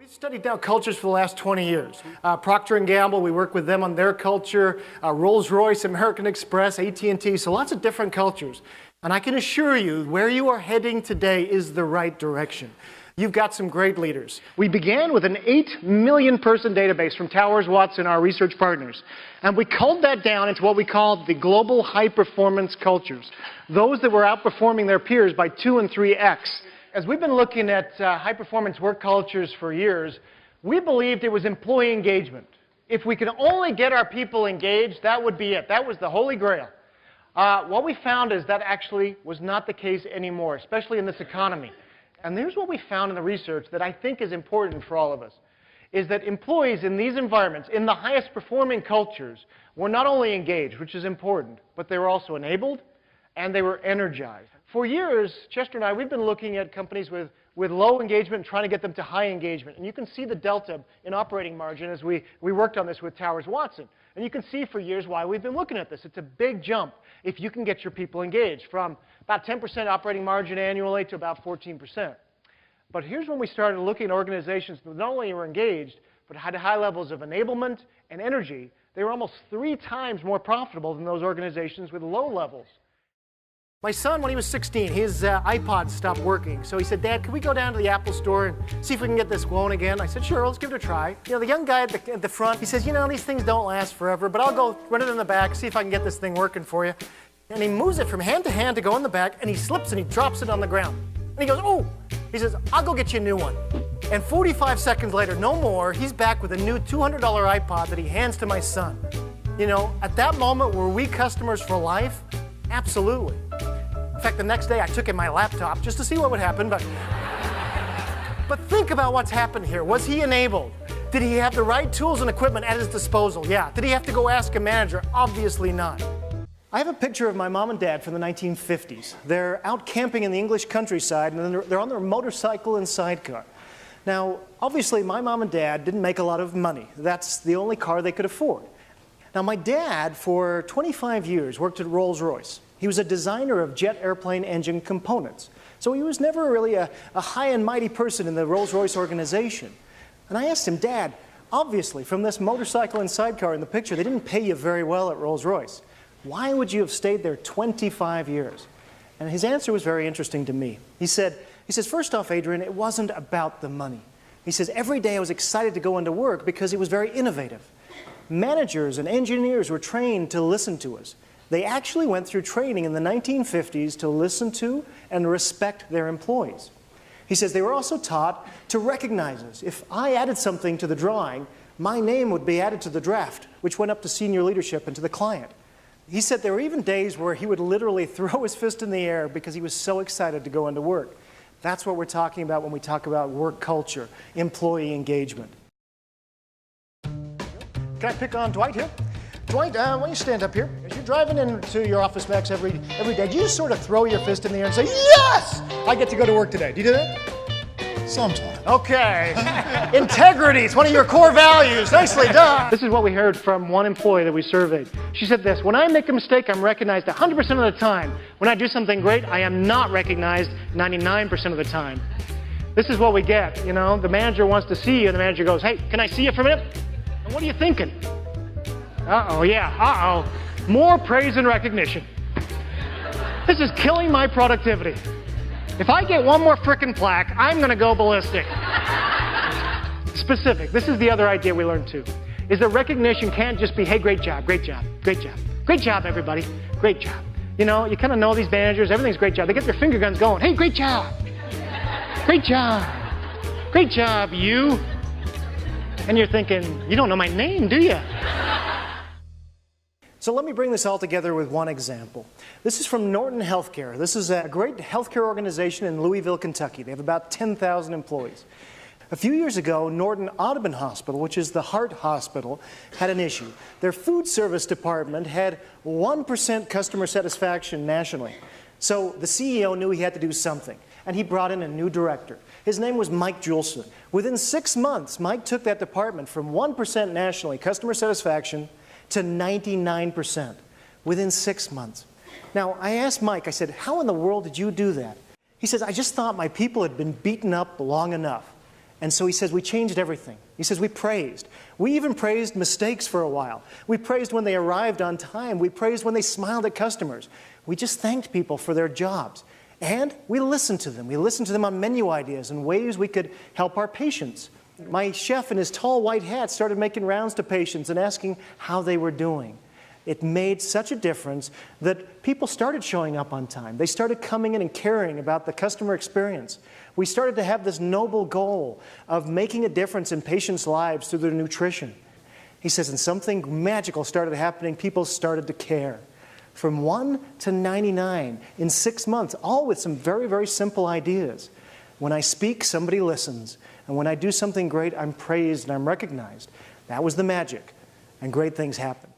We studied now cultures for the last 20 years. Procter & Gamble, we work with them on their culture. Rolls-Royce, American Express, AT&T, so lots of different cultures. And I can assure you, where you are heading today is the right direction. You've got some great leaders. We began with an 8 million person database from Towers Watson, our research partners. And we culled that down into what we call the global high performance cultures. Those that were outperforming their peers by 2 and 3x. As we've been looking at high performance work cultures for years, we believed it was employee engagement. If we could only get our people engaged, that would be it. That was the holy grail. What we found is that actually was not the case anymore, especially in this economy. And here's what we found in the research that I think is important for all of us, is that employees in these environments, in the highest performing cultures, were not only engaged, which is important, but they were also enabled and they were energized. For years, Chester and I, we've been looking at companies with low engagement and trying to get them to high engagement. And you can see the delta in operating margin as we worked on this with Towers Watson. And you can see for years why we've been looking at this. It's a big jump if you can get your people engaged, from about 10% operating margin annually to about 14%. But here's when we started looking at organizations that not only were engaged, but had high levels of enablement and energy. They were almost 3 times more profitable than those organizations with low levels. My son, when he was 16, his iPod stopped working. So he said, "Dad, can we go down to the Apple store and see if we can get this going again?" I said, "Sure, let's give it a try." You know, the young guy at the front, he says, "You know, these things don't last forever, but I'll go run it in the back, see if I can get this thing working for you." And he moves it from hand to hand to go in the back, and he slips and he drops it on the ground. And he goes, "Oh!" He says, "I'll go get you a new one." And 45 seconds later, no more, he's back with a new $200 iPod that he hands to my son. You know, at that moment, were we customers for life? Absolutely. In fact, the next day I took in my laptop just to see what would happen, but think about what's happened here. Was he enabled? Did he have the right tools and equipment at his disposal? Yeah. Did he have to go ask a manager? Obviously not. I have a picture of my mom and dad from the 1950s. They're out camping in the English countryside, and they're on their motorcycle and sidecar. Now, obviously, my mom and dad didn't make a lot of money. That's the only car they could afford. Now, my dad, for 25 years, worked at Rolls-Royce. He was a designer of jet airplane engine components. So he was never really a high and mighty person in the Rolls-Royce organization. And I asked him, "Dad, obviously, from this motorcycle and sidecar in the picture, they didn't pay you very well at Rolls-Royce. Why would you have stayed there 25 years? And his answer was very interesting to me. He says, "First off, Adrian, it wasn't about the money." He says, "Every day I was excited to go into work because it was very innovative. Managers and engineers were trained to listen to us. They actually went through training in the 1950s to listen to and respect their employees." He says, "They were also taught to recognize us. If I added something to the drawing, my name would be added to the draft, which went up to senior leadership and to the client." He said there were even days where he would literally throw his fist in the air because he was so excited to go into work. That's what we're talking about when we talk about work culture, employee engagement. Can I pick on Dwight here? Dwight, why don't you stand up here? As you're driving into your office, Max, every day, do you just sort of throw your fist in the air and say, "Yes! I get to go to work today"? Do you do that? Sometimes. Okay. Integrity is one of your core values. Nicely done. This is what we heard from one employee that we surveyed. She said this: "When I make a mistake, I'm recognized 100% of the time. When I do something great, I am not recognized 99% of the time." This is what we get. You know, the manager wants to see you, and the manager goes, "Hey, can I see you for a minute?" And what are you thinking? Uh-oh, yeah, uh-oh. More praise and recognition. This is killing my productivity. If I get one more frickin' plaque, I'm going to go ballistic. Specific. This is the other idea we learned too, is that recognition can't just be, "Hey, great job, great job, great job. Great job, everybody. Great job." You know, you kind of know these managers, everything's great job. They get their finger guns going. "Hey, great job. Great job. Great job, you." And you're thinking, you don't know my name, do you? So let me bring this all together with one example. This is from Norton Healthcare. This is a great healthcare organization in Louisville, Kentucky. They have about 10,000 employees. A few years ago, Norton Audubon Hospital, which is the heart hospital, had an issue. Their food service department had 1% customer satisfaction nationally. So the CEO knew he had to do something, and he brought in a new director. His name was Mike Julson. Within 6 months, Mike took that department from 1% nationally, customer satisfaction, to 99% within 6 months. Now, I asked Mike, I said, "How in the world did you do that?" He says, "I just thought my people had been beaten up long enough." And so he says, we changed everything. He says, we praised. We even praised mistakes for a while. We praised when they arrived on time. We praised when they smiled at customers. We just thanked people for their jobs. And we listened to them. We listened to them on menu ideas and ways we could help our patients. My chef in his tall white hat started making rounds to patients and asking how they were doing. It made such a difference that people started showing up on time. They started coming in and caring about the customer experience. We started to have this noble goal of making a difference in patients' lives through their nutrition. He says, and something magical started happening. People started to care. From 1 to 99 in 6 months, all with some very, very simple ideas. When I speak, somebody listens. And when I do something great, I'm praised and I'm recognized. That was the magic. And great things happen.